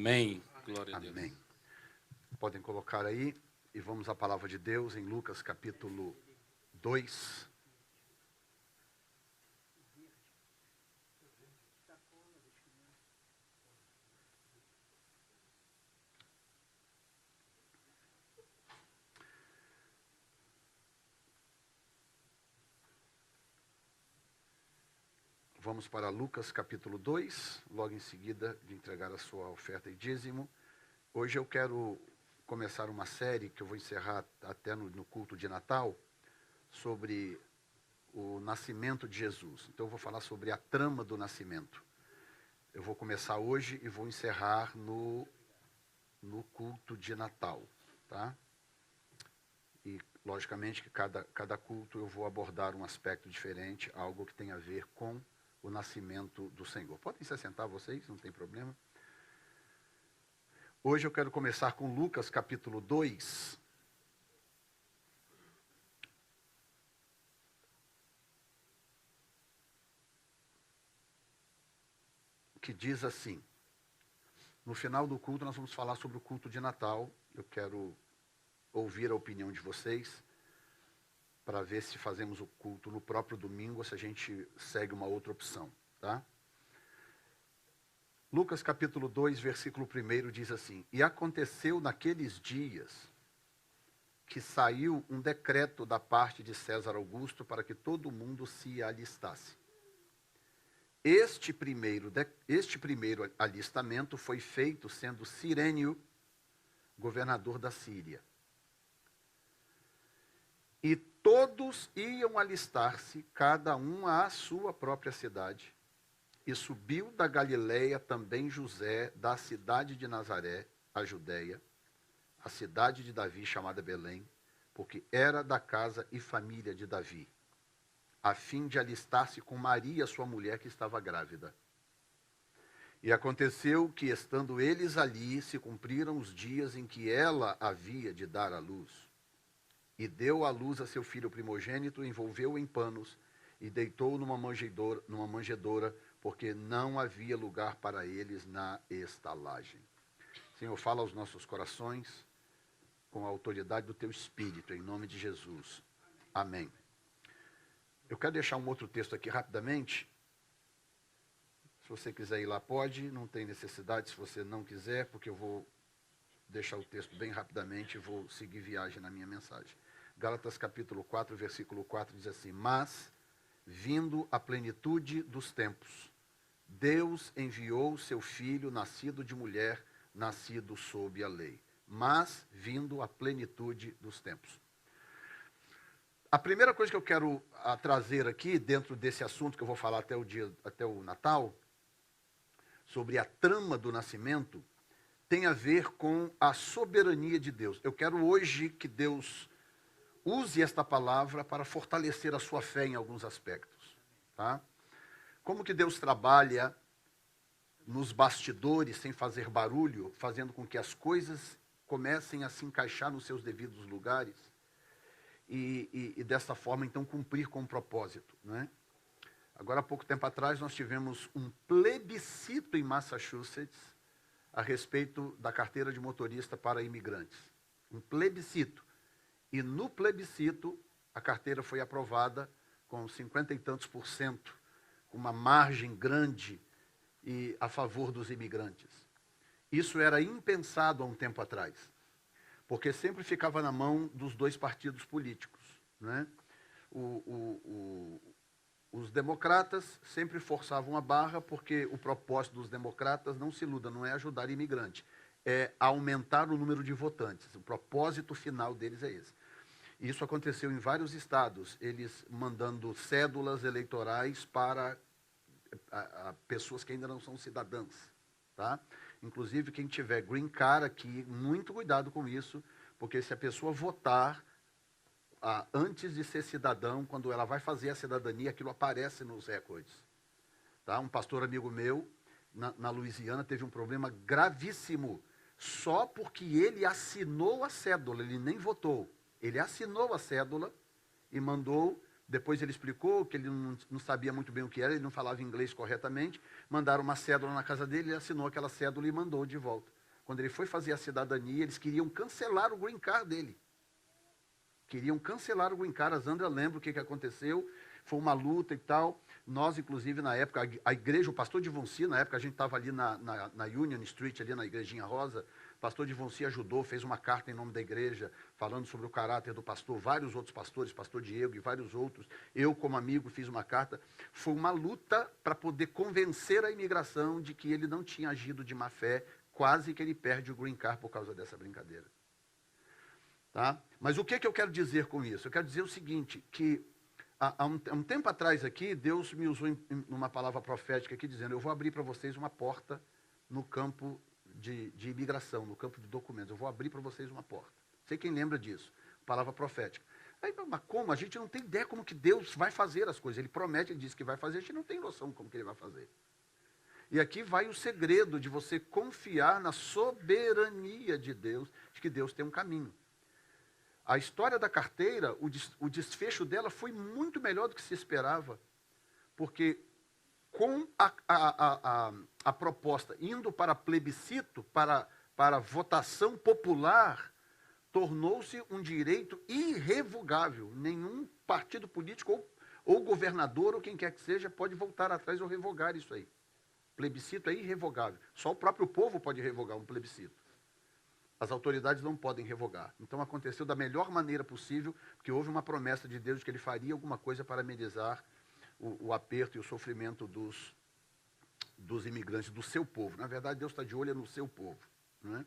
Amém. Glória a Deus. Amém. Podem colocar aí e vamos à palavra de Deus em Lucas capítulo 2. Vamos para Lucas capítulo 2, logo em seguida de entregar a sua oferta e dízimo. Hoje eu quero começar uma série que eu vou encerrar até no culto de Natal, sobre o nascimento de Jesus. Então eu vou falar sobre a trama do nascimento. Eu vou começar hoje e vou encerrar no culto de Natal, tá? E logicamente que cada culto eu vou abordar um aspecto diferente, algo que tem a ver com o nascimento do Senhor. Podem se assentar vocês, não tem problema. Hoje eu quero começar com Lucas capítulo 2. Que diz assim: no final do culto nós vamos falar sobre o culto de Natal. Eu quero ouvir a opinião de vocês, para ver se fazemos o culto no próprio domingo ou se a gente segue uma outra opção, tá? Lucas capítulo 2, versículo 1 diz assim: e aconteceu naqueles dias que saiu um decreto da parte de César Augusto para que todo mundo se alistasse. Este primeiro alistamento foi feito sendo Cirênio governador da Síria. E todos iam alistar-se, cada um à sua própria cidade. E subiu da Galileia também José, da cidade de Nazaré, a Judeia, a cidade de Davi, chamada Belém, porque era da casa e família de Davi, a fim de alistar-se com Maria, sua mulher, que estava grávida. E aconteceu que, estando eles ali, se cumpriram os dias em que ela havia de dar à luz. E deu à luz a seu filho primogênito, envolveu-o em panos e deitou-o numa manjedoura, porque não havia lugar para eles na estalagem. Senhor, fala aos nossos corações com a autoridade do Teu Espírito, em nome de Jesus. Amém. Eu quero deixar um outro texto aqui rapidamente. Se você quiser ir lá, pode, não tem necessidade se você não quiser, porque eu vou deixar o texto bem rapidamente e vou seguir viagem na minha mensagem. Gálatas capítulo 4, versículo 4 diz assim: mas, vindo a plenitude dos tempos, Deus enviou seu Filho, nascido de mulher, nascido sob a lei. Mas, vindo a plenitude dos tempos. A primeira coisa que eu quero trazer aqui, dentro desse assunto que eu vou falar até o Natal, sobre a trama do nascimento, tem a ver com a soberania de Deus. Eu quero hoje que Deus use esta palavra para fortalecer a sua fé em alguns aspectos, tá? Como que Deus trabalha nos bastidores, sem fazer barulho, fazendo com que as coisas comecem a se encaixar nos seus devidos lugares e dessa forma, então, cumprir com o propósito, né? Agora, há pouco tempo atrás, nós tivemos um plebiscito em Massachusetts a respeito da carteira de motorista para imigrantes. Um plebiscito. E no plebiscito, a carteira foi aprovada com 50 e tantos %, com uma margem grande e a favor dos imigrantes. Isso era impensado há um tempo atrás, porque sempre ficava na mão dos dois partidos políticos, né? Os democratas sempre forçavam a barra, porque o propósito dos democratas, não se iluda, não é ajudar imigrante, é aumentar o número de votantes. O propósito final deles é esse. Isso aconteceu em vários estados, eles mandando cédulas eleitorais para pessoas que ainda não são cidadãs, tá? Inclusive, quem tiver green card aqui, muito cuidado com isso, porque se a pessoa votar antes de ser cidadão, quando ela vai fazer a cidadania, aquilo aparece nos recordes, tá? Um pastor amigo meu, na Louisiana, teve um problema gravíssimo, só porque ele assinou a cédula, ele nem votou. Ele assinou a cédula e mandou Depois ele explicou que ele não sabia muito bem o que era, ele não falava inglês corretamente. Mandaram uma cédula na casa dele, ele assinou aquela cédula e mandou de volta. Quando ele foi fazer a cidadania, eles queriam cancelar o green card dele. Queriam cancelar o green card. A Zandra lembra o que aconteceu. Foi uma luta e tal. Nós, inclusive, na época, a igreja, o pastor Divonci, na época a gente estava ali na Union Street, ali na Igrejinha Rosa, o pastor Divonci ajudou, fez uma carta em nome da igreja, falando sobre o caráter do pastor, vários outros pastores, pastor Diego e vários outros. Eu, como amigo, fiz uma carta. Foi uma luta para poder convencer a imigração de que ele não tinha agido de má fé, quase que ele perde o green card por causa dessa brincadeira. Tá? Mas o que eu quero dizer com isso? Eu quero dizer o seguinte, que há um tempo atrás aqui, Deus me usou numa palavra profética aqui, dizendo, eu vou abrir para vocês uma porta no campo de imigração, no campo de documentos. Eu vou abrir para vocês uma porta. Sei quem lembra disso. Palavra profética. Aí, mas como? A gente não tem ideia como que Deus vai fazer as coisas. Ele promete, ele diz que vai fazer, a gente não tem noção como que ele vai fazer. E aqui vai o segredo de você confiar na soberania de Deus, de que Deus tem um caminho. A história da carteira, o desfecho dela foi muito melhor do que se esperava, porque com a proposta indo para plebiscito, para votação popular, tornou-se um direito irrevogável. Nenhum partido político ou governador ou quem quer que seja pode voltar atrás ou revogar isso aí. Plebiscito é irrevogável. Só o próprio povo pode revogar um plebiscito. As autoridades não podem revogar. Então aconteceu da melhor maneira possível, porque houve uma promessa de Deus de que ele faria alguma coisa para amenizar o aperto e o sofrimento dos imigrantes, do seu povo. Na verdade, Deus está de olho no seu povo. Não é?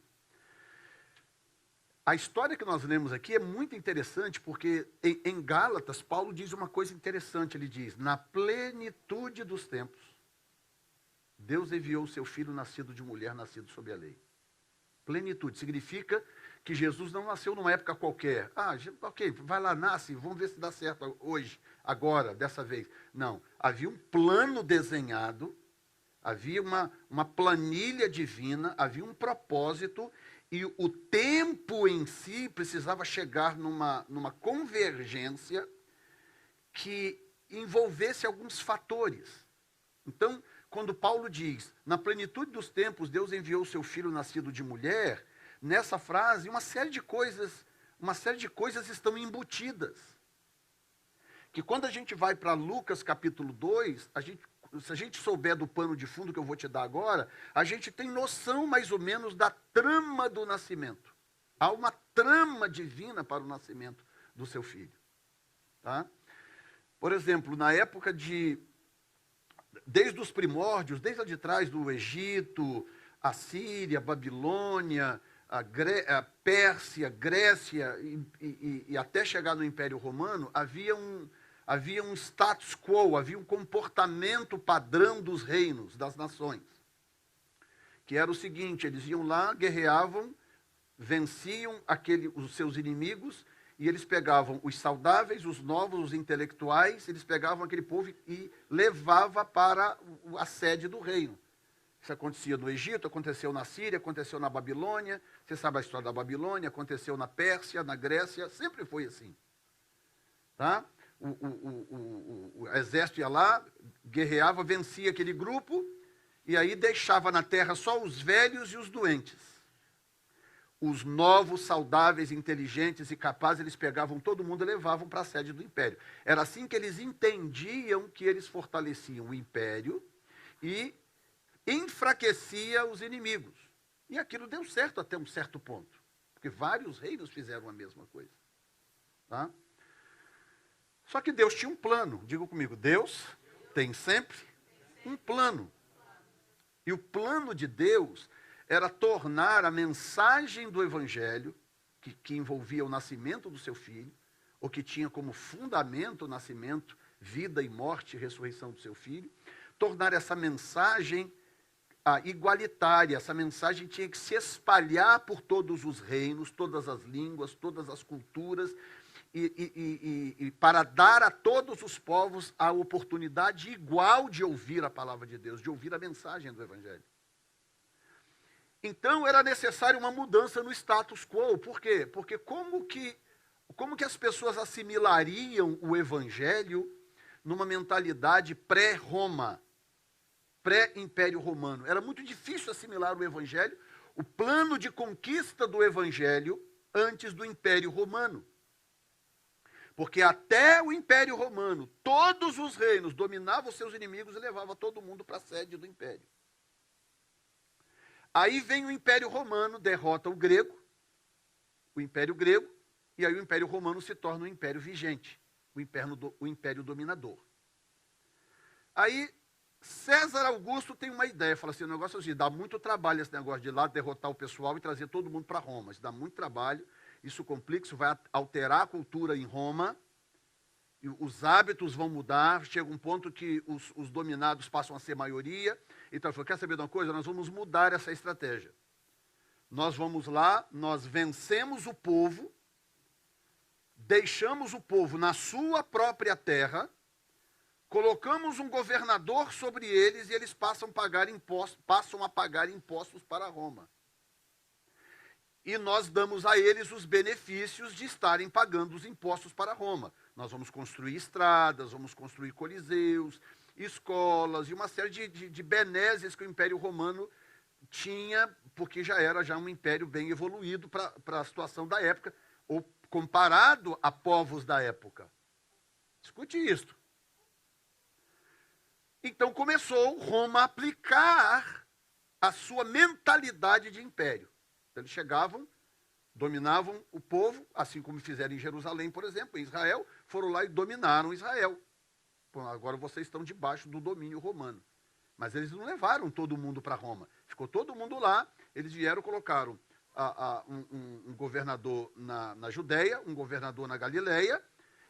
A história que nós lemos aqui é muito interessante, porque em Gálatas, Paulo diz uma coisa interessante. Ele diz, na plenitude dos tempos, Deus enviou o seu filho nascido de mulher, nascido sob a lei. Plenitude significa que Jesus não nasceu numa época qualquer. Ok, vai lá, nasce, vamos ver se dá certo hoje, agora, dessa vez. Não, havia um plano desenhado, havia uma planilha divina, havia um propósito, e o tempo em si precisava chegar numa convergência que envolvesse alguns fatores. Então, quando Paulo diz, na plenitude dos tempos, Deus enviou o seu filho nascido de mulher, nessa frase, uma série de coisas estão embutidas. Que quando a gente vai para Lucas capítulo 2, se a gente souber do pano de fundo que eu vou te dar agora, a gente tem noção mais ou menos da trama do nascimento. Há uma trama divina para o nascimento do seu filho. Tá? Por exemplo, na época desde os primórdios, desde lá de trás do Egito, a Síria, Babilônia, a Pérsia, Grécia e até chegar no Império Romano, havia um status quo, havia um comportamento padrão dos reinos, das nações. Que era o seguinte, eles iam lá, guerreavam, venciam os seus inimigos, e eles pegavam os saudáveis, os novos, os intelectuais, eles pegavam aquele povo e levavam para a sede do reino. Isso acontecia no Egito, aconteceu na Síria, aconteceu na Babilônia, você sabe a história da Babilônia, aconteceu na Pérsia, na Grécia, sempre foi assim. Tá? O exército ia lá, guerreava, vencia aquele grupo, e aí deixava na terra só os velhos e os doentes. Os novos, saudáveis, inteligentes e capazes, eles pegavam todo mundo e levavam para a sede do império. Era assim que eles entendiam que eles fortaleciam o império e enfraquecia os inimigos. E aquilo deu certo até um certo ponto, porque vários reinos fizeram a mesma coisa. Tá? Só que Deus tinha um plano. Diga comigo, Deus tem sempre um plano. E o plano de Deus era tornar a mensagem do Evangelho, que envolvia o nascimento do seu filho, ou que tinha como fundamento o nascimento, vida e morte e ressurreição do seu filho, tornar essa mensagem igualitária. Essa mensagem tinha que se espalhar por todos os reinos, todas as línguas, todas as culturas, e para dar a todos os povos a oportunidade igual de ouvir a palavra de Deus, de ouvir a mensagem do Evangelho. Então, era necessário uma mudança no status quo. Por quê? Porque como que como que as pessoas assimilariam o evangelho numa mentalidade pré-Roma, pré-Império Romano? Era muito difícil assimilar o evangelho, o plano de conquista do evangelho antes do Império Romano. Porque até o Império Romano, todos os reinos dominavam seus inimigos e levavam todo mundo para a sede do império. Aí vem o Império Romano, derrota o Império Grego, e aí o Império Romano se torna um império vigente, o império dominador. Aí César Augusto tem uma ideia, fala assim, o negócio é assim, dá muito trabalho esse negócio de ir lá derrotar o pessoal e trazer todo mundo para Roma. Isso dá muito trabalho, isso complica, isso vai alterar a cultura em Roma, e os hábitos vão mudar, chega um ponto que os dominados passam a ser maioria. Então ele falou, quer saber de uma coisa? Nós vamos mudar essa estratégia. Nós vamos lá, nós vencemos o povo, deixamos o povo na sua própria terra, colocamos um governador sobre eles e eles passam a pagar impostos para Roma. E nós damos a eles os benefícios de estarem pagando os impostos para Roma. Nós vamos construir estradas, vamos construir coliseus, escolas e uma série de benesses que o Império Romano tinha, porque já era um império bem evoluído para a situação da época, ou comparado a povos da época. Escute isto. Então começou Roma a aplicar a sua mentalidade de império. Então, eles chegavam, dominavam o povo, assim como fizeram em Jerusalém, por exemplo, em Israel, foram lá e dominaram Israel. Bom, agora vocês estão debaixo do domínio romano. Mas eles não levaram todo mundo para Roma. Ficou todo mundo lá, eles vieram, colocaram um governador na Judéia, um governador na Galileia,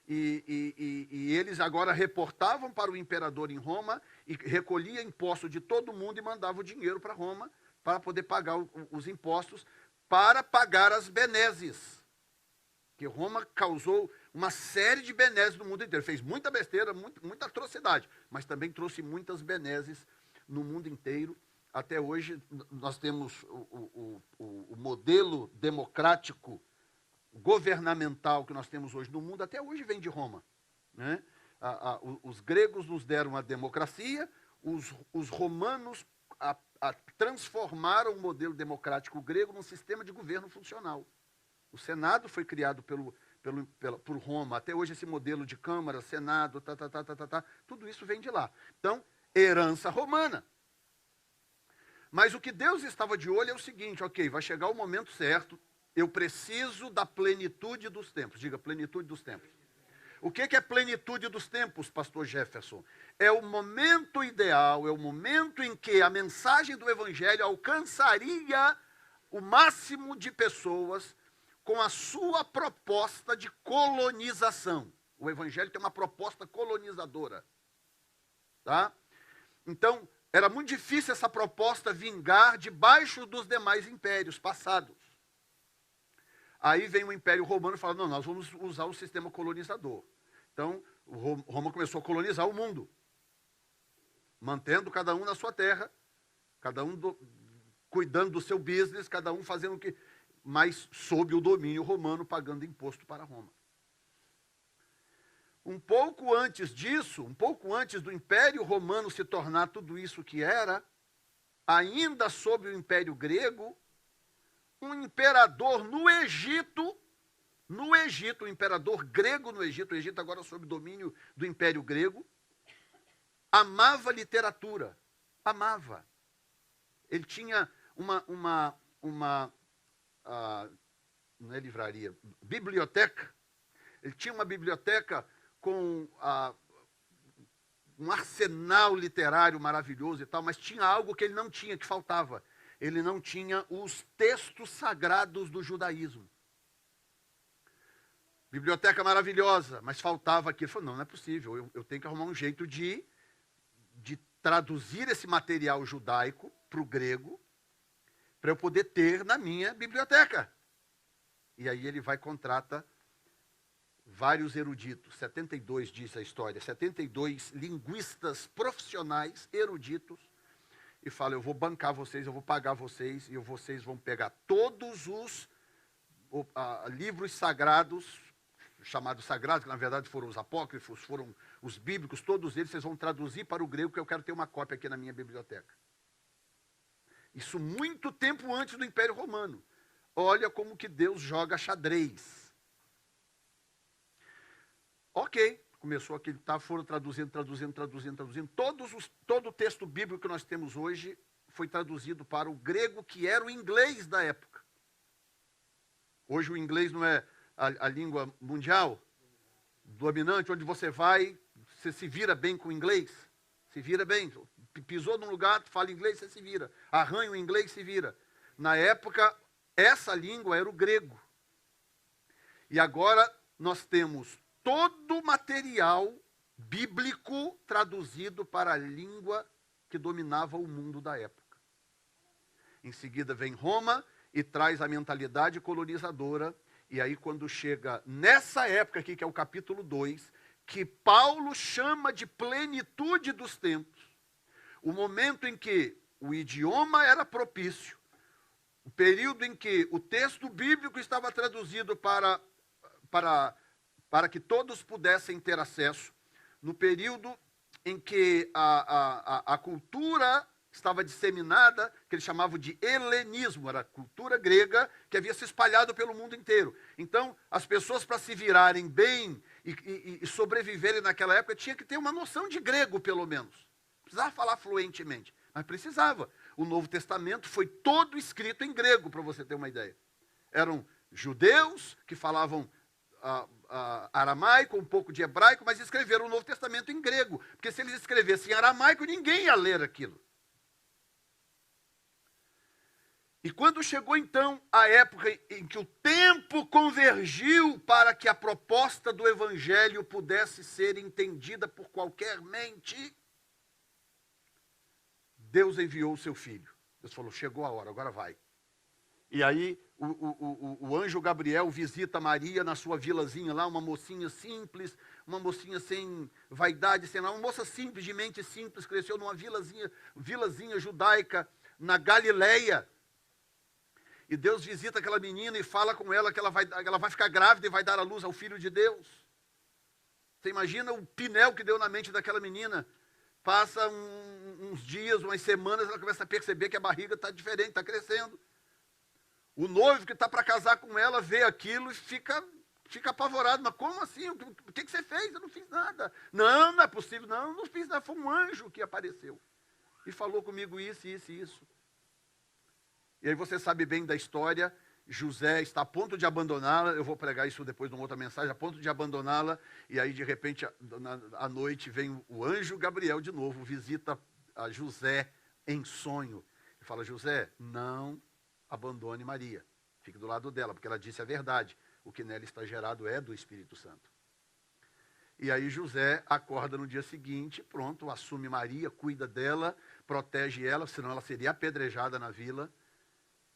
e eles agora reportavam para o imperador em Roma e recolhia imposto de todo mundo e mandava o dinheiro para Roma para poder pagar os impostos, para pagar as benesses. Que Roma causou uma série de benesses no mundo inteiro. Fez muita besteira, muita atrocidade, mas também trouxe muitas benesses no mundo inteiro. Até hoje, nós temos o modelo democrático governamental que nós temos hoje no mundo, até hoje vem de Roma. Né? Os gregos nos deram a democracia, os romanos transformaram o modelo democrático grego num sistema de governo funcional. O Senado foi criado por Roma. Até hoje esse modelo de Câmara, Senado, tudo isso vem de lá. Então, herança romana. Mas o que Deus estava de olho é o seguinte, ok, vai chegar o momento certo, eu preciso da plenitude dos tempos. Diga, plenitude dos tempos. O que é plenitude dos tempos, pastor Jefferson? É o momento ideal, é o momento em que a mensagem do evangelho alcançaria o máximo de pessoas com a sua proposta de colonização. O evangelho tem uma proposta colonizadora. Tá? Então, era muito difícil essa proposta vingar debaixo dos demais impérios passados. Aí vem o Império Romano e fala, não, nós vamos usar o sistema colonizador. Então, Roma começou a colonizar o mundo, mantendo cada um na sua terra, cada um cuidando do seu business, cada um fazendo o que, mas sob o domínio romano, pagando imposto para Roma. Um pouco antes disso, um pouco antes do Império Romano se tornar tudo isso que era, ainda sob o Império Grego, um imperador no Egito, o imperador grego no Egito, o Egito agora sob domínio do Império Grego, amava literatura, amava. Ele tinha não é livraria, biblioteca. Ele tinha uma biblioteca com um arsenal literário maravilhoso e tal, mas tinha algo que ele não tinha, que faltava. Ele não tinha os textos sagrados do judaísmo. Biblioteca maravilhosa, mas faltava aqui. Ele falou, não é possível, eu tenho que arrumar um jeito de traduzir esse material judaico para o grego, para eu poder ter na minha biblioteca. E aí ele vai e contrata vários eruditos, 72 diz a história, 72 linguistas profissionais, eruditos, e fala, eu vou bancar vocês, eu vou pagar vocês, e vocês vão pegar todos os livros sagrados chamados sagrados, que na verdade foram os apócrifos, foram os bíblicos, todos eles vocês vão traduzir para o grego, que eu quero ter uma cópia aqui na minha biblioteca. Isso muito tempo antes do Império Romano. Olha como que Deus joga xadrez. Ok, começou aquele, foram traduzindo. Todo o texto bíblico que nós temos hoje foi traduzido para o grego, que era o inglês da época. Hoje o inglês não é a língua mundial, dominante, onde você vai, você se vira bem com o inglês. Se vira bem. Pisou num lugar, fala inglês, você se vira. Arranha o inglês, se vira. Na época, essa língua era o grego. E agora nós temos todo o material bíblico traduzido para a língua que dominava o mundo da época. Em seguida vem Roma e traz a mentalidade colonizadora. E aí quando chega nessa época aqui, que é o capítulo 2, que Paulo chama de plenitude dos tempos, o momento em que o idioma era propício, o período em que o texto bíblico estava traduzido para que todos pudessem ter acesso, no período em que a cultura estava disseminada, que eles chamavam de helenismo, era a cultura grega que havia se espalhado pelo mundo inteiro. Então, as pessoas, para se virarem bem e sobreviverem naquela época, tinham que ter uma noção de grego, pelo menos. Precisava falar fluentemente, mas precisava. O Novo Testamento foi todo escrito em grego, para você ter uma ideia. Eram judeus que falavam aramaico, um pouco de hebraico, mas escreveram o Novo Testamento em grego. Porque se eles escrevessem em aramaico, ninguém ia ler aquilo. E quando chegou então a época em que o tempo convergiu para que a proposta do Evangelho pudesse ser entendida por qualquer mente, Deus enviou o seu filho. Deus falou, chegou a hora, agora vai. E aí o anjo Gabriel visita Maria na sua vilazinha lá, uma mocinha simples, uma mocinha sem vaidade, sem nada, uma moça simples, de mente simples, cresceu numa vilazinha judaica na Galileia. E Deus visita aquela menina e fala com ela que ela vai ficar grávida e vai dar à luz ao Filho de Deus. Você imagina o pinel que deu na mente daquela menina? Passa uns dias, umas semanas, ela começa a perceber que a barriga está diferente, está crescendo. O noivo que está para casar com ela vê aquilo e fica apavorado. Mas como assim? O que você fez? Eu não fiz nada. Não é possível. Não fiz nada. Foi um anjo que apareceu. E falou comigo isso. E aí você sabe bem da história. José está a ponto de abandoná-la, eu vou pregar isso depois numa outra mensagem, a ponto de abandoná-la, e aí de repente à noite vem o anjo Gabriel de novo, visita a José em sonho, e fala, José, não abandone Maria, fique do lado dela, porque ela disse a verdade, o que nela está gerado é do Espírito Santo. E aí José acorda no dia seguinte, pronto, assume Maria, cuida dela, protege ela, senão ela seria apedrejada na vila.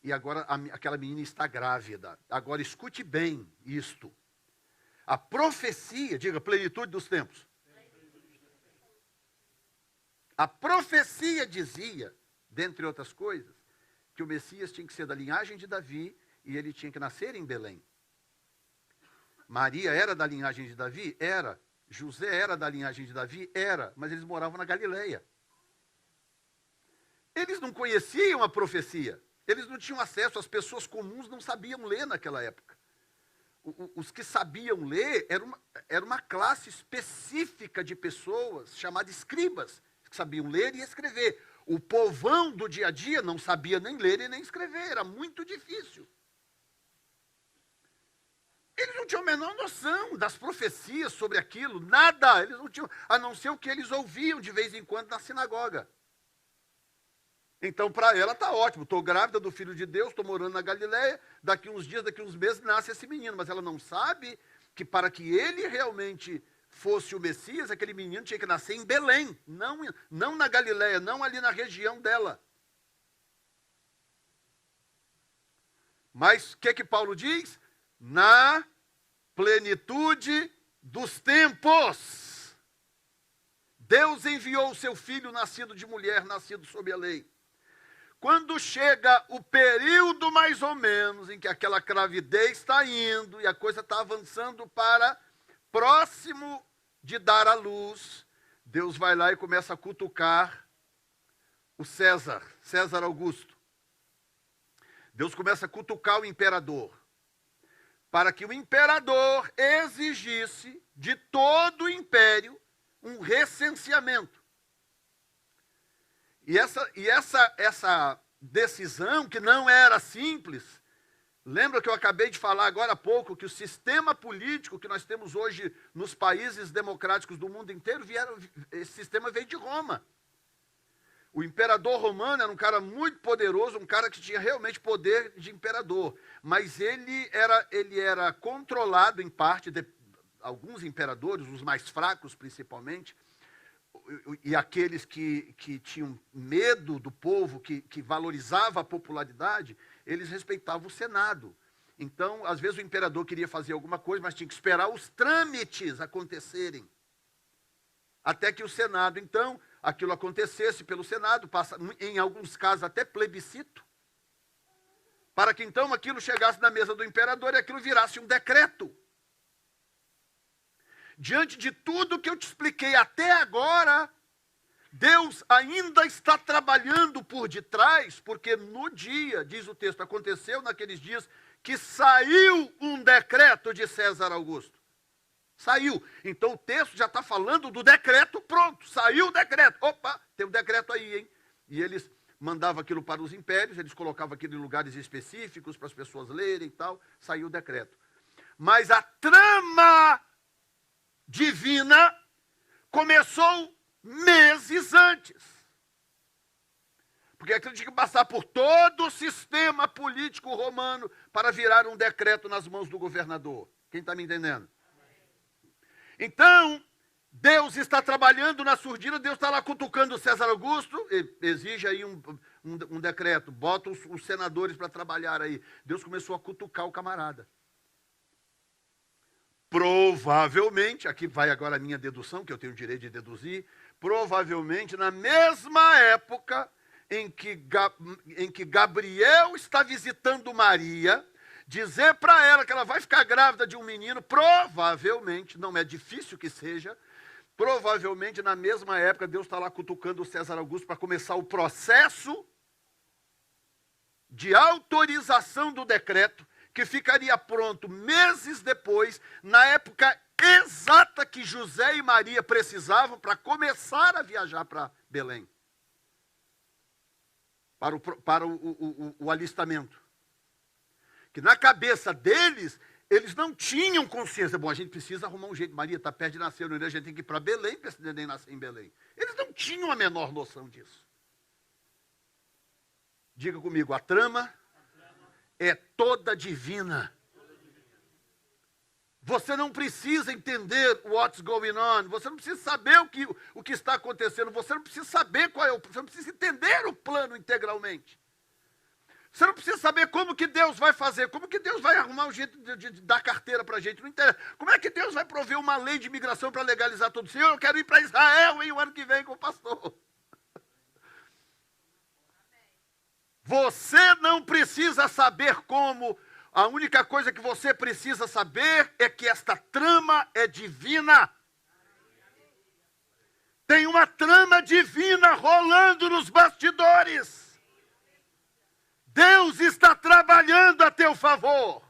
E agora aquela menina está grávida. Agora escute bem isto. A profecia, diga, plenitude dos tempos. A profecia dizia, dentre outras coisas, que o Messias tinha que ser da linhagem de Davi e ele tinha que nascer em Belém. Maria era da linhagem de Davi? Era. José era da linhagem de Davi? Era. Mas eles moravam na Galileia. Eles não conheciam a profecia. Eles não tinham acesso, as pessoas comuns não sabiam ler naquela época. Os que sabiam ler era uma classe específica de pessoas, chamada escribas, que sabiam ler e escrever. O povão do dia a dia não sabia nem ler e nem escrever, era muito difícil. Eles não tinham a menor noção das profecias sobre aquilo, nada, eles não tinham, a não ser o que eles ouviam de vez em quando na sinagoga. Então, para ela está ótimo, estou grávida do Filho de Deus, estou morando na Galileia, daqui uns dias, daqui uns meses, nasce esse menino. Mas ela não sabe que para que ele realmente fosse o Messias, aquele menino tinha que nascer em Belém, não na Galileia, não ali na região dela. Mas o que Paulo diz? Na plenitude dos tempos. Deus enviou o seu Filho nascido de mulher, nascido sob a lei. Quando chega o período mais ou menos em que aquela gravidez está indo e a coisa está avançando para próximo de dar à luz, Deus vai lá e começa a cutucar o César Augusto. Deus começa a cutucar o imperador, para que o imperador exigisse de todo o império um recenseamento. E essa decisão, que não era simples, lembra que eu acabei de falar agora há pouco, que o sistema político que nós temos hoje nos países democráticos do mundo inteiro, esse sistema veio de Roma. O imperador romano era um cara muito poderoso, um cara que tinha realmente poder de imperador, mas ele era controlado em parte de alguns imperadores, os mais fracos principalmente, e aqueles que tinham medo do povo, que valorizava a popularidade, eles respeitavam o Senado. Então, às vezes o imperador queria fazer alguma coisa, mas tinha que esperar os trâmites acontecerem, até que o Senado, então, aquilo acontecesse pelo Senado, passa, em alguns casos até plebiscito, para que então aquilo chegasse na mesa do imperador e aquilo virasse um decreto. Diante de tudo que eu te expliquei até agora, Deus ainda está trabalhando por detrás, porque no dia, diz o texto, aconteceu naqueles dias que saiu um decreto de César Augusto. Saiu. Então o texto já está falando do decreto, pronto, saiu o decreto. Opa, tem um decreto aí, hein? E eles mandavam aquilo para os impérios, eles colocavam aquilo em lugares específicos para as pessoas lerem e tal, saiu o decreto. Mas a trama divina começou meses antes. Porque aquilo tinha que passar por todo o sistema político romano para virar um decreto nas mãos do governador. Quem está me entendendo? Então, Deus está trabalhando na surdina, Deus está lá cutucando o César Augusto, exige aí um decreto, bota os senadores para trabalhar aí. Deus começou a cutucar o camarada. Provavelmente, aqui vai agora a minha dedução, que eu tenho o direito de deduzir, provavelmente na mesma época em que Gabriel está visitando Maria, dizer para ela que ela vai ficar grávida de um menino, provavelmente, não é difícil que seja, provavelmente na mesma época Deus está lá cutucando o César Augusto para começar o processo de autorização do decreto, que ficaria pronto meses depois, na época exata que José e Maria precisavam para começar a viajar para Belém, para o alistamento. Que na cabeça deles, eles não tinham consciência. Bom, a gente precisa arrumar um jeito. Maria está perto de nascer, a gente tem que ir para Belém para esse neném nascer em Belém. Eles não tinham a menor noção disso. Diga comigo, a trama é toda divina. Você não precisa entender what's going on. Você não precisa saber o que está acontecendo. Você não precisa saber você não precisa entender o plano integralmente. Você não precisa saber como que Deus vai fazer, como que Deus vai arrumar um jeito de dar carteira para a gente. Não interessa. Como é que Deus vai prover uma lei de imigração para legalizar tudo? Senhor, eu quero ir para Israel o ano que vem com o pastor. Você não precisa saber como. A única coisa que você precisa saber é que esta trama é divina. Tem uma trama divina rolando nos bastidores. Deus está trabalhando a teu favor.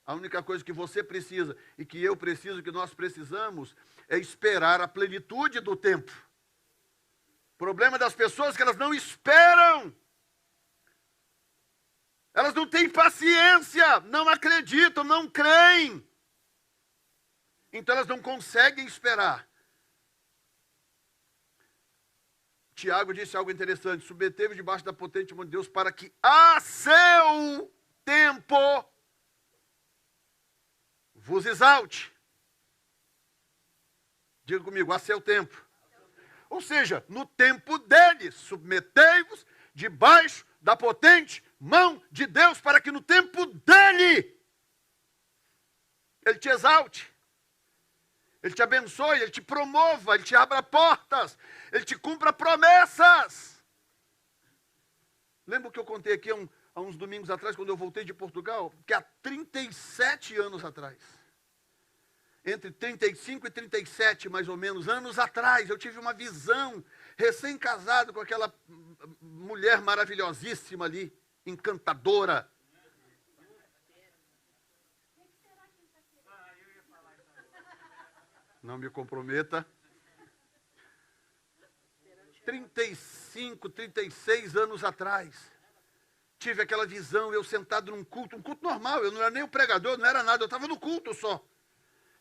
A única coisa que você precisa, e que eu preciso, que nós precisamos, é esperar a plenitude do tempo. O problema das pessoas é que elas não esperam. Elas não têm paciência, não acreditam, não creem. Então elas não conseguem esperar. Tiago disse algo interessante: submetei-vos debaixo da potente mão de Deus para que a seu tempo vos exalte. Diga comigo, a seu tempo. Ou seja, no tempo dele, submetei-vos debaixo da potente mão de Deus para que no tempo dele ele te exalte. Ele te abençoe, ele te promova, ele te abra portas, ele te cumpra promessas. Lembra que eu contei aqui há uns domingos atrás, quando eu voltei de Portugal? Que há 37 anos atrás, entre 35 e 37, mais ou menos, anos atrás, eu tive uma visão, recém-casado com aquela mulher maravilhosíssima ali, encantadora. Não me comprometa. 35, 36 anos atrás, tive aquela visão, eu sentado num culto, um culto normal, eu não era nem o pregador, não era nada, eu estava no culto só.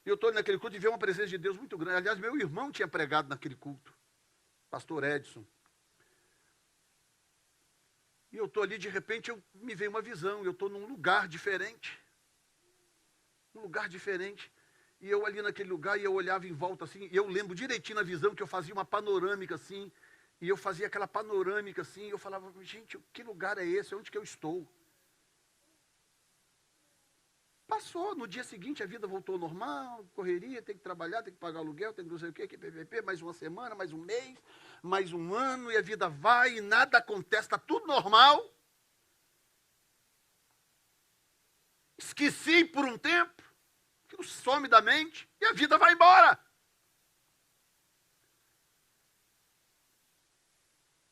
E eu estou naquele culto e vi uma presença de Deus muito grande. Aliás, meu irmão tinha pregado naquele culto, pastor Edson. E eu estou ali, de repente, me veio uma visão, eu estou num lugar diferente. Um lugar diferente. E eu ali naquele lugar, e eu olhava em volta assim, e eu lembro direitinho na visão que eu fazia uma panorâmica assim, e eu fazia aquela panorâmica assim, e eu falava, gente, que lugar é esse? Onde que eu estou? Passou, no dia seguinte a vida voltou ao normal, correria, tem que trabalhar, tem que pagar aluguel, tem que não sei o quê, que PVP, mais uma semana, mais um mês, mais um ano, e a vida vai, e nada acontece, está tudo normal. Esqueci por um tempo, aquilo some da mente, e a vida vai embora.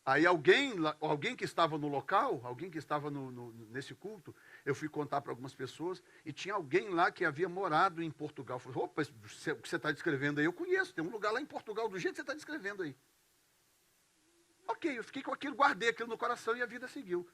Aí alguém que estava no local, alguém que estava nesse culto, eu fui contar para algumas pessoas, e tinha alguém lá que havia morado em Portugal. Falei, opa, o que você está descrevendo aí, eu conheço, tem um lugar lá em Portugal, do jeito que você está descrevendo aí. Ok, eu fiquei com aquilo, guardei aquilo no coração e a vida seguiu.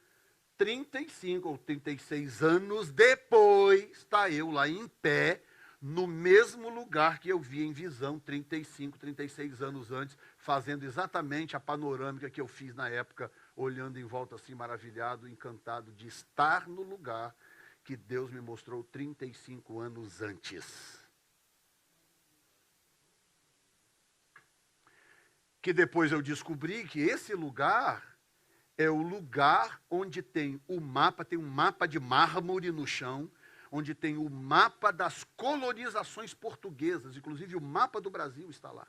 35 ou 36 anos depois, está eu lá em pé, no mesmo lugar que eu vi em visão 35, 36 anos antes, fazendo exatamente a panorâmica que eu fiz na época, olhando em volta assim, maravilhado, encantado de estar no lugar que Deus me mostrou 35 anos antes. Que depois eu descobri que esse lugar é o lugar onde tem um mapa de mármore no chão, onde tem o mapa das colonizações portuguesas, inclusive o mapa do Brasil está lá.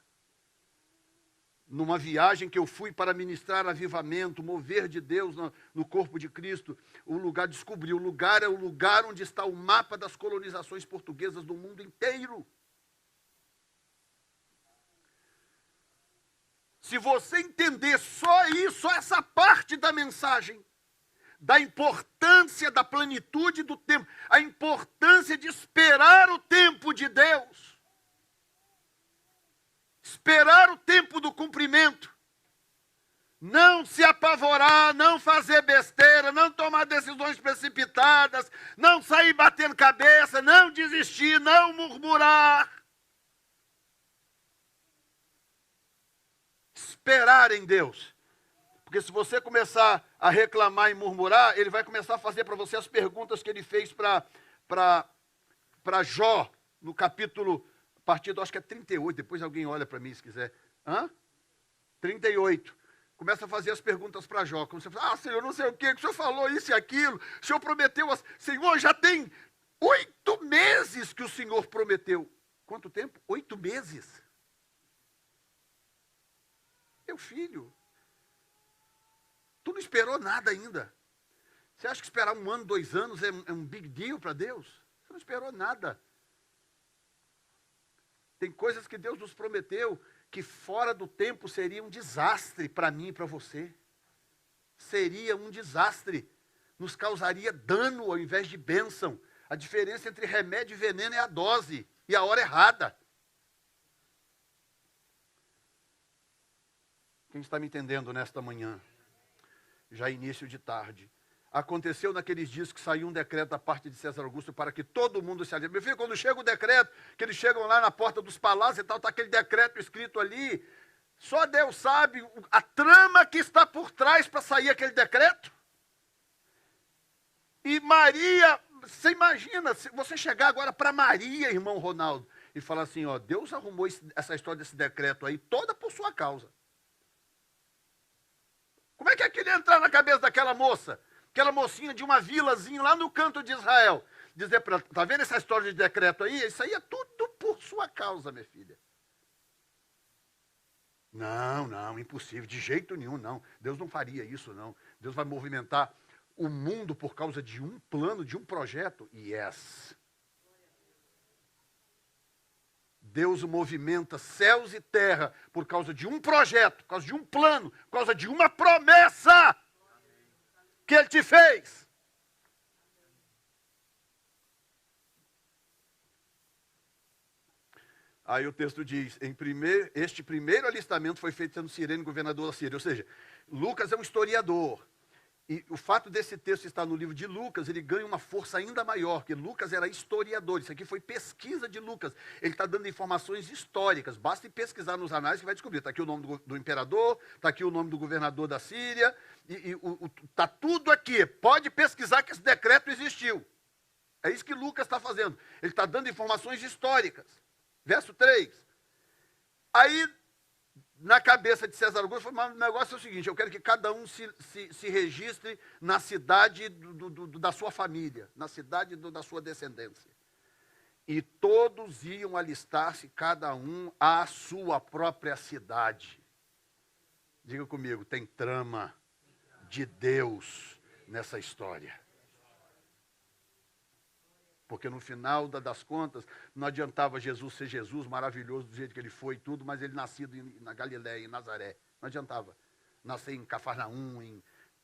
Numa viagem que eu fui para ministrar avivamento, mover de Deus no corpo de Cristo, descobri, o lugar é o lugar onde está o mapa das colonizações portuguesas do mundo inteiro. Se você entender só isso, só essa parte da mensagem, da importância da plenitude do tempo, a importância de esperar o tempo de Deus, esperar o tempo do cumprimento, não se apavorar, não fazer besteira, não tomar decisões precipitadas, não sair batendo cabeça, não desistir, não murmurar. Esperar em Deus. Porque se você começar a reclamar e murmurar, ele vai começar a fazer para você as perguntas que ele fez para Jó, no capítulo, partido, acho que é 38, depois alguém olha para mim se quiser. 38. Começa a fazer as perguntas para Jó. Como você fala, Senhor, não sei o quê, que o Senhor falou isso e aquilo, o Senhor prometeu, Senhor, já tem 8 meses que o Senhor prometeu. Quanto tempo? 8 meses. Meu filho, tu não esperou nada ainda. Você acha que esperar 1 ano, 2 anos é um big deal para Deus? Você não esperou nada. Tem coisas que Deus nos prometeu que fora do tempo seria um desastre para mim e para você. Seria um desastre. Nos causaria dano ao invés de bênção. A diferença entre remédio e veneno é a dose e a hora errada. Quem está me entendendo nesta manhã? Já início de tarde. Aconteceu naqueles dias que saiu um decreto da parte de César Augusto para que todo mundo se alinhe. Meu filho, quando chega o decreto, que eles chegam lá na porta dos palácios e tal, está aquele decreto escrito ali, só Deus sabe a trama que está por trás para sair aquele decreto. E Maria, você imagina, se você chegar agora para Maria, irmão Ronaldo, e falar assim, ó, Deus arrumou essa história desse decreto aí toda por sua causa. Como é que aquilo ia entrar na cabeça daquela moça? Aquela mocinha de uma vilazinha lá no canto de Israel. Dizer para ela, tá vendo essa história de decreto aí? Isso aí é tudo por sua causa, minha filha. Não, não, impossível, de jeito nenhum, não. Deus não faria isso, não. Deus vai movimentar o mundo por causa de um plano, de um projeto. Yes. Deus movimenta céus e terra por causa de um projeto, por causa de um plano, por causa de uma promessa que Ele te fez. Aí o texto diz, este primeiro alistamento foi feito sendo Cirene governador da Síria. Ou seja, Lucas é um historiador. E o fato desse texto estar no livro de Lucas, ele ganha uma força ainda maior, porque Lucas era historiador. Isso aqui foi pesquisa de Lucas. Ele está dando informações históricas. Basta ir pesquisar nos anais que vai descobrir. Está aqui o nome do imperador, está aqui o nome do governador da Síria. Está tudo aqui. Pode pesquisar que esse decreto existiu. É isso que Lucas está fazendo. Ele está dando informações históricas. Verso 3. Aí, na cabeça de César Augusto, o negócio é o seguinte, eu quero que cada um se registre na cidade da sua família, na cidade da sua descendência. E todos iam alistar-se, cada um à sua própria cidade. Diga comigo, tem trama de Deus nessa história. Porque no final das contas, não adiantava Jesus ser Jesus, maravilhoso do jeito que ele foi e tudo, mas ele nascido na Galiléia, em Nazaré. Não adiantava. Nascer em Cafarnaum,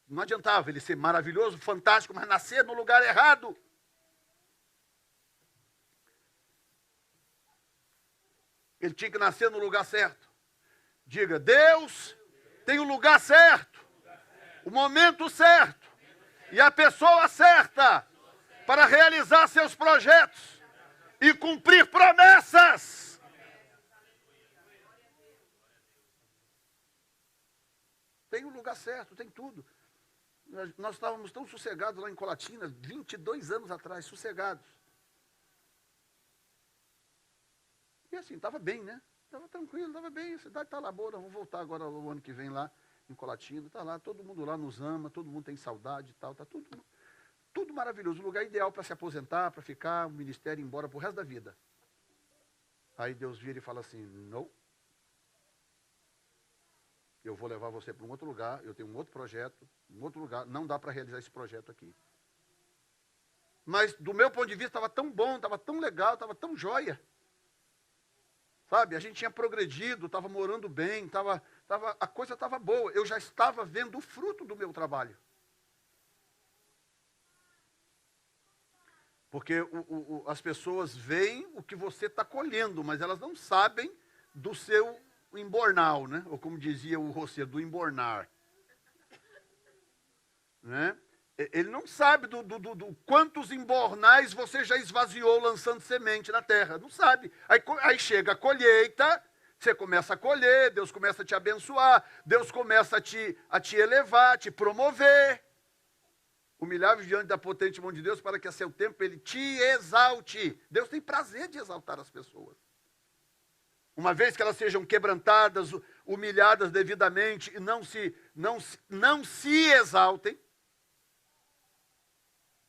não adiantava ele ser maravilhoso, fantástico, mas nascer no lugar errado. Ele tinha que nascer no lugar certo. Diga, Deus tem o lugar certo, o momento certo e a pessoa certa para realizar seus projetos e cumprir promessas. Tem o lugar certo, tem tudo. Nós estávamos tão sossegados lá em Colatina, 22 anos atrás, sossegados. E assim, estava bem, né? Estava tranquilo, estava bem, a cidade está lá boa, nós vamos voltar agora o ano que vem lá, em Colatina, está lá, todo mundo lá nos ama, todo mundo tem saudade e tal, está tudo maravilhoso, o lugar ideal para se aposentar, para ficar, o ministério ir embora pro resto da vida. Aí Deus vira e fala assim, não, eu vou levar você para um outro lugar, eu tenho um outro projeto, um outro lugar, não dá para realizar esse projeto aqui. Mas do meu ponto de vista estava tão bom, estava tão legal, estava tão joia. Sabe, a gente tinha progredido, estava morando bem, a coisa estava boa, eu já estava vendo o fruto do meu trabalho. Porque as pessoas veem o que você está colhendo, mas elas não sabem do seu embornal, né? Ou como dizia o roceiro, do embornar. Né? Ele não sabe do quantos embornais você já esvaziou lançando semente na terra. Não sabe. Aí chega a colheita, você começa a colher, Deus começa a te abençoar, Deus começa a te elevar, a te promover. Humilhar-vos diante da potente mão de Deus para que a seu tempo Ele te exalte. Deus tem prazer de exaltar as pessoas. Uma vez que elas sejam quebrantadas, humilhadas devidamente e não se exaltem,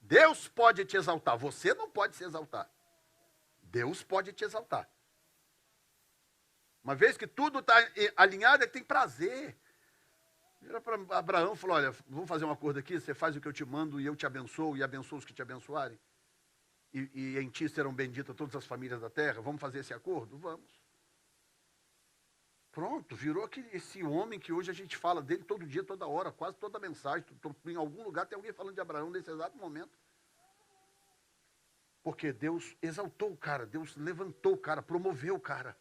Deus pode te exaltar. Você não pode se exaltar. Deus pode te exaltar. Uma vez que tudo está alinhado, Ele tem prazer. Vira para Abraão e falou, olha, vamos fazer um acordo aqui, você faz o que eu te mando e eu te abençoo e abençoo os que te abençoarem. E em ti serão benditas todas as famílias da terra. Vamos fazer esse acordo? Vamos. Pronto, virou esse homem que hoje a gente fala dele todo dia, toda hora, quase toda mensagem. Em algum lugar tem alguém falando de Abraão nesse exato momento. Porque Deus exaltou o cara, Deus levantou o cara, promoveu o cara.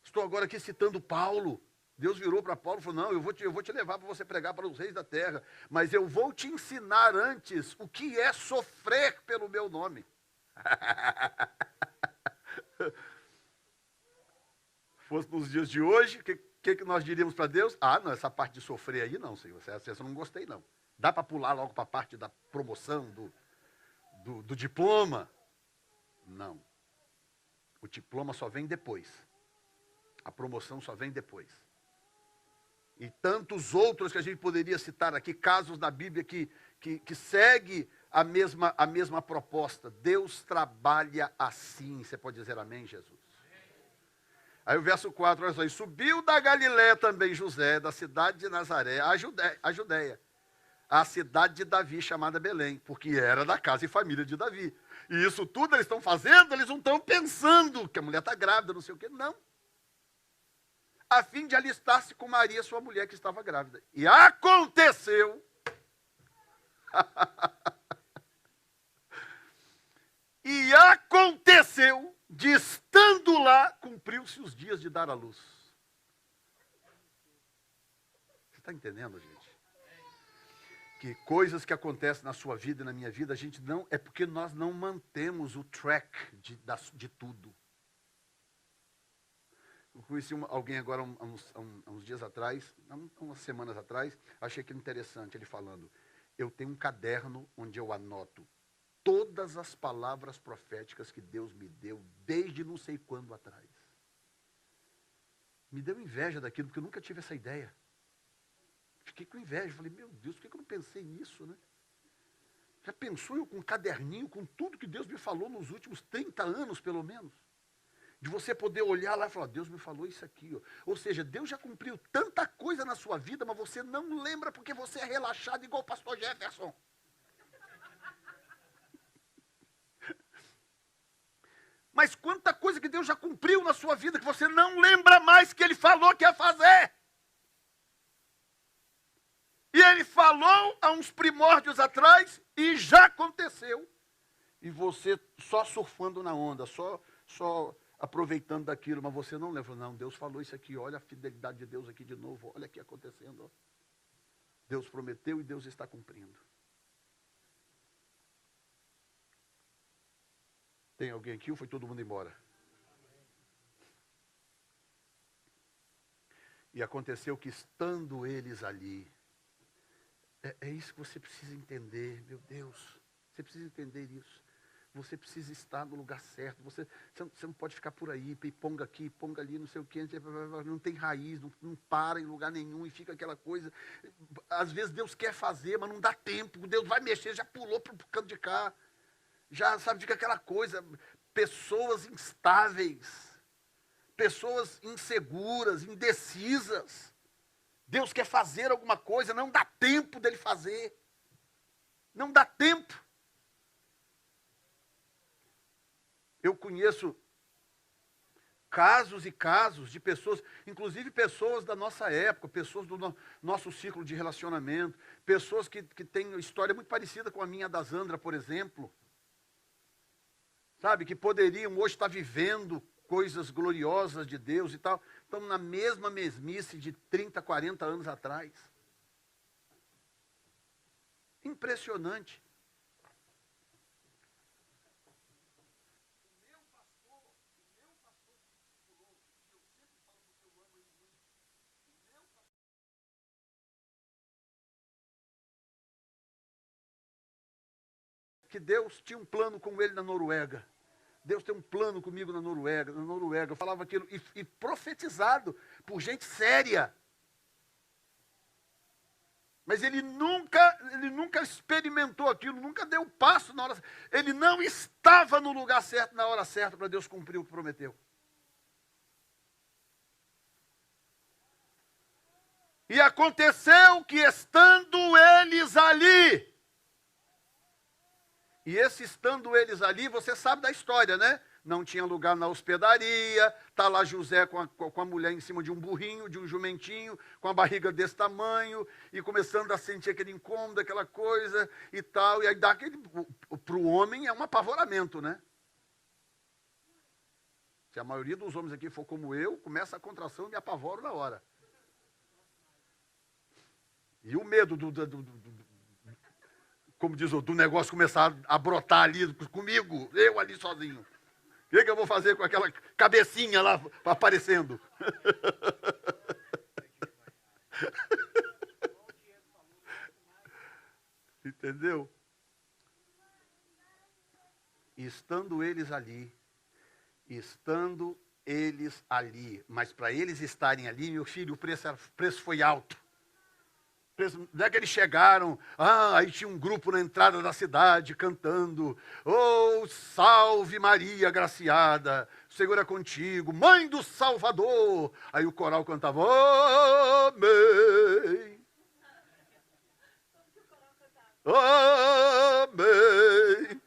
Estou agora aqui citando Paulo. Deus virou para Paulo e falou, não, eu vou te levar para você pregar para os reis da terra, mas eu vou te ensinar antes o que é sofrer pelo meu nome. Fosse nos dias de hoje, o que nós diríamos para Deus? Ah, não, essa parte de sofrer aí não, Senhor, essa eu não gostei não. Dá para pular logo para a parte da promoção, do diploma? Não. O diploma só vem depois. A promoção só vem depois. E tantos outros que a gente poderia citar aqui, casos da Bíblia que segue a mesma proposta. Deus trabalha assim. Você pode dizer amém, Jesus? Aí o verso 4, olha só, e subiu da Galiléia também José, da cidade de Nazaré, a Judéia, a cidade de Davi, chamada Belém, porque era da casa e família de Davi. E isso tudo eles estão fazendo, eles não estão pensando que a mulher está grávida, não sei o quê, não. A fim de alistar-se com Maria, sua mulher, que estava grávida. E aconteceu... E aconteceu, de estando lá, cumpriu-se os dias de dar à luz. Você está entendendo, gente? Que coisas que acontecem na sua vida e na minha vida, a gente não... É porque nós não mantemos o track de tudo. Eu conheci alguém agora, uns dias atrás, umas semanas atrás, achei aquilo interessante, ele falando, eu tenho um caderno onde eu anoto todas as palavras proféticas que Deus me deu, desde não sei quando atrás. Me deu inveja daquilo, porque eu nunca tive essa ideia. Fiquei com inveja, falei, meu Deus, por que eu não pensei nisso, né? Já pensou eu com um caderninho, com tudo que Deus me falou nos últimos 30 anos, pelo menos? De você poder olhar lá e falar, Deus me falou isso aqui. Ó. Ou seja, Deus já cumpriu tanta coisa na sua vida, mas você não lembra porque você é relaxado igual o pastor Jefferson. Mas quanta coisa que Deus já cumpriu na sua vida que você não lembra mais que Ele falou que ia fazer. E Ele falou há uns primórdios atrás e já aconteceu. E você só surfando na onda, só aproveitando daquilo, mas você não lembra. Não, Deus falou isso aqui, olha a fidelidade de Deus aqui de novo, olha aqui acontecendo. Ó. Deus prometeu e Deus está cumprindo. Tem alguém aqui ou foi todo mundo embora? E aconteceu que estando eles ali, é isso que você precisa entender, meu Deus, você precisa entender isso. Você precisa estar no lugar certo, você não pode ficar por aí, ponga aqui, ponga ali, não sei o quê, não tem raiz, não para em lugar nenhum e fica aquela coisa. Às vezes Deus quer fazer, mas não dá tempo, Deus vai mexer, já pulou para o canto de cá. Já, sabe, fica aquela coisa, pessoas instáveis, pessoas inseguras, indecisas. Deus quer fazer alguma coisa, não dá tempo dele fazer. Não dá tempo. Eu conheço casos e casos de pessoas, inclusive pessoas da nossa época, pessoas do nosso ciclo de relacionamento, pessoas que têm história muito parecida com a minha da Zandra, por exemplo. Sabe, que poderiam hoje estar vivendo coisas gloriosas de Deus e tal, estão na mesma mesmice de 30, 40 anos atrás. Impressionante. Que Deus tinha um plano com ele na Noruega. Deus tem um plano comigo na Noruega. Eu falava aquilo e profetizado por gente séria. Mas ele nunca experimentou aquilo, nunca deu passo na hora. Ele não estava no lugar certo na hora certa para Deus cumprir o que prometeu. E aconteceu que estando eles ali, e esse estando eles ali, você sabe da história, né? Não tinha lugar na hospedaria, está lá José com a mulher em cima de um burrinho, de um jumentinho, com a barriga desse tamanho, e começando a sentir aquele incômodo, aquela coisa e tal, e aí dá aquele, para o homem é um apavoramento, né? Se a maioria dos homens aqui for como eu, começa a contração e me apavoro na hora. E o medo como diz, do negócio começar a brotar ali comigo, eu ali sozinho. O que eu vou fazer com aquela cabecinha lá aparecendo? Entendeu? Estando eles ali, mas para eles estarem ali, meu filho, o preço foi alto. Não é que eles chegaram, aí tinha um grupo na entrada da cidade cantando, oh, salve Maria agraciada, o Senhor é contigo, mãe do Salvador. Aí o coral cantava, amém, amém.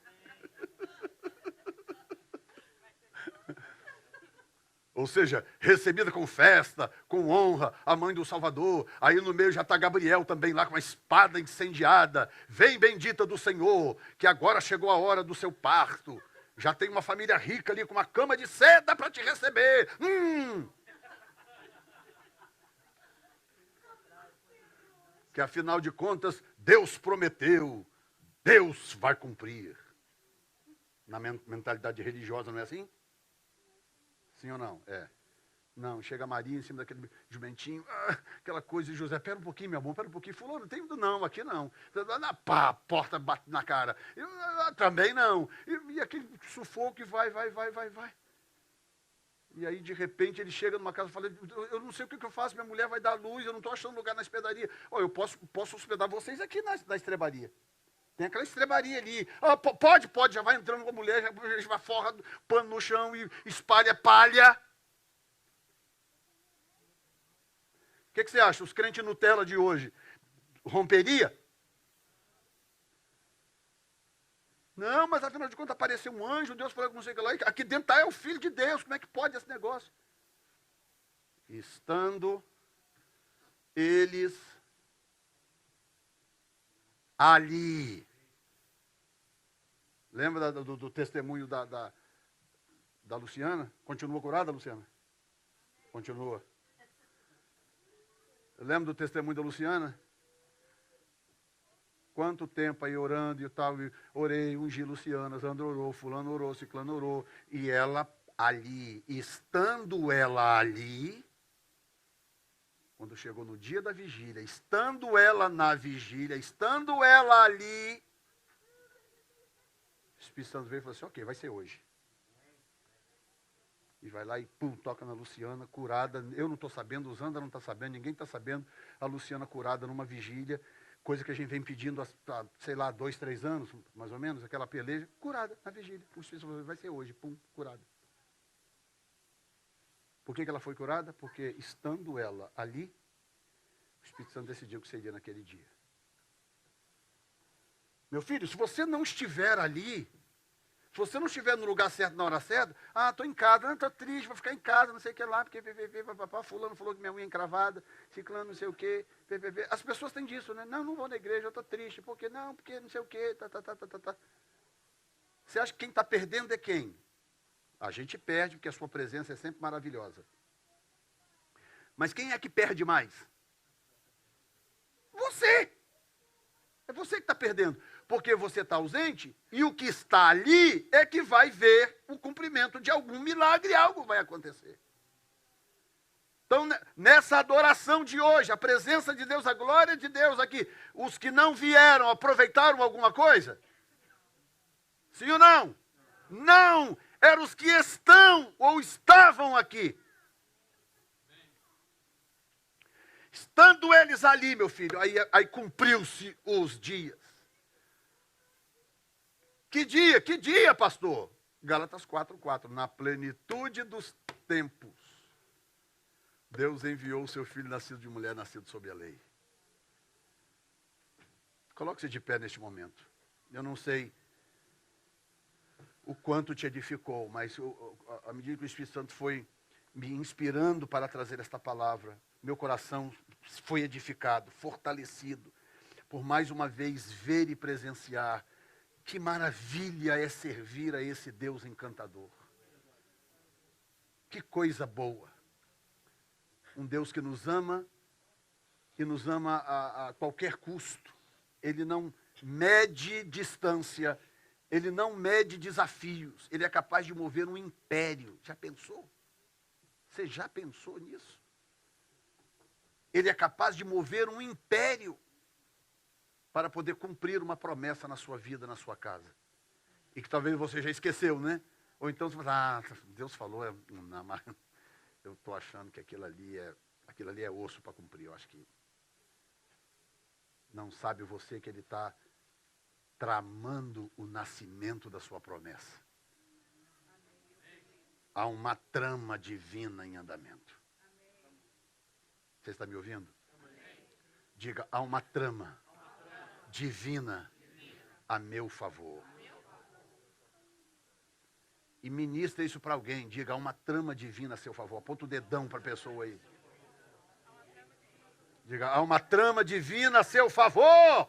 Ou seja, recebida com festa, com honra, a mãe do Salvador. Aí no meio já está Gabriel também lá com uma espada incendiada. Vem bendita do Senhor, que agora chegou a hora do seu parto. Já tem uma família rica ali com uma cama de seda para te receber. Que afinal de contas, Deus prometeu, Deus vai cumprir. Na mentalidade religiosa não é assim? Sim ou não? É. Não, chega a Maria em cima daquele jumentinho, aquela coisa de José, pera um pouquinho, meu amor, pera um pouquinho. Fulano, não tem não, aqui não. Pá, a porta bate na cara. Também não. E aquele sufoco e vai. E aí, de repente, ele chega numa casa e fala, eu não sei o que eu faço, minha mulher vai dar luz, eu não estou achando lugar na hospedaria. Eu posso hospedar vocês aqui na estrebaria. Tem aquela estrebaria ali. Pode, já vai entrando com a mulher, já vai forra pano no chão e espalha palha. O que você acha? Os crentes Nutella de hoje romperia? Não, mas afinal de contas apareceu um anjo, Deus falou com não sei o que lá. Aqui dentro está o Filho de Deus. Como é que pode esse negócio? Estando eles ali. Lembra do testemunho da Luciana? Continua curada, Luciana? Continua. Lembra do testemunho da Luciana? Quanto tempo aí orando e tal, orei, ungi Luciana, Sandro orou, fulano orou, ciclano orou, e ela ali, estando ela ali, quando chegou no dia da vigília, estando ela na vigília, estando ela ali, o Espírito Santo veio e falou assim, ok, vai ser hoje. E vai lá e pum, toca na Luciana, curada. Eu não estou sabendo, o Zanda não está sabendo, ninguém está sabendo. A Luciana curada numa vigília, coisa que a gente vem pedindo há, sei lá, 2, 3 anos, mais ou menos, aquela peleja, curada na vigília. O Espírito Santo vai ser hoje, pum, curada. Por que ela foi curada? Porque estando ela ali, o Espírito Santo decidiu que seria naquele dia. Meu filho, se você não estiver ali, se você não estiver no lugar certo na hora certa, estou em casa, estou triste, vou ficar em casa, não sei o que lá, porque fulano falou que minha unha é encravada, ciclano não sei o que, as pessoas têm disso, né? Não vou na igreja, eu estou triste, porque não sei o que, Você acha que quem está perdendo é quem? A gente perde, porque a sua presença é sempre maravilhosa. Mas quem é que perde mais? Você! É você que está perdendo. Porque você está ausente e o que está ali é que vai ver o cumprimento de algum milagre, algo vai acontecer. Então, nessa adoração de hoje, a presença de Deus, a glória de Deus aqui, os que não vieram, aproveitaram alguma coisa? Sim ou não? Não! Eram os que estão ou estavam aqui. Estando eles ali, meu filho, aí cumpriu-se os dias. Que dia, pastor? Gálatas 4:4. Na plenitude dos tempos, Deus enviou o seu filho nascido de mulher, nascido sob a lei. Coloque-se de pé neste momento. Eu não sei o quanto te edificou, mas à medida que o Espírito Santo foi me inspirando para trazer esta palavra, meu coração foi edificado, fortalecido, por mais uma vez ver e presenciar que maravilha é servir a esse Deus encantador. Que coisa boa. Um Deus que nos ama e nos ama a qualquer custo. Ele não mede distância, ele não mede desafios, ele é capaz de mover um império. Já pensou? Você já pensou nisso? Ele é capaz de mover um império para poder cumprir uma promessa na sua vida, na sua casa. E que talvez você já esqueceu, né? Ou então você fala, Deus falou, não, mas eu estou achando que aquilo ali é osso para cumprir. Eu acho que Não sabe você que ele está tramando o nascimento da sua promessa. Há uma trama divina em andamento. Você está me ouvindo? Diga, há uma trama divina a meu favor. E ministra isso para alguém. Diga, há uma trama divina a seu favor. Aponta o dedão para a pessoa aí. Diga, há uma trama divina a seu favor.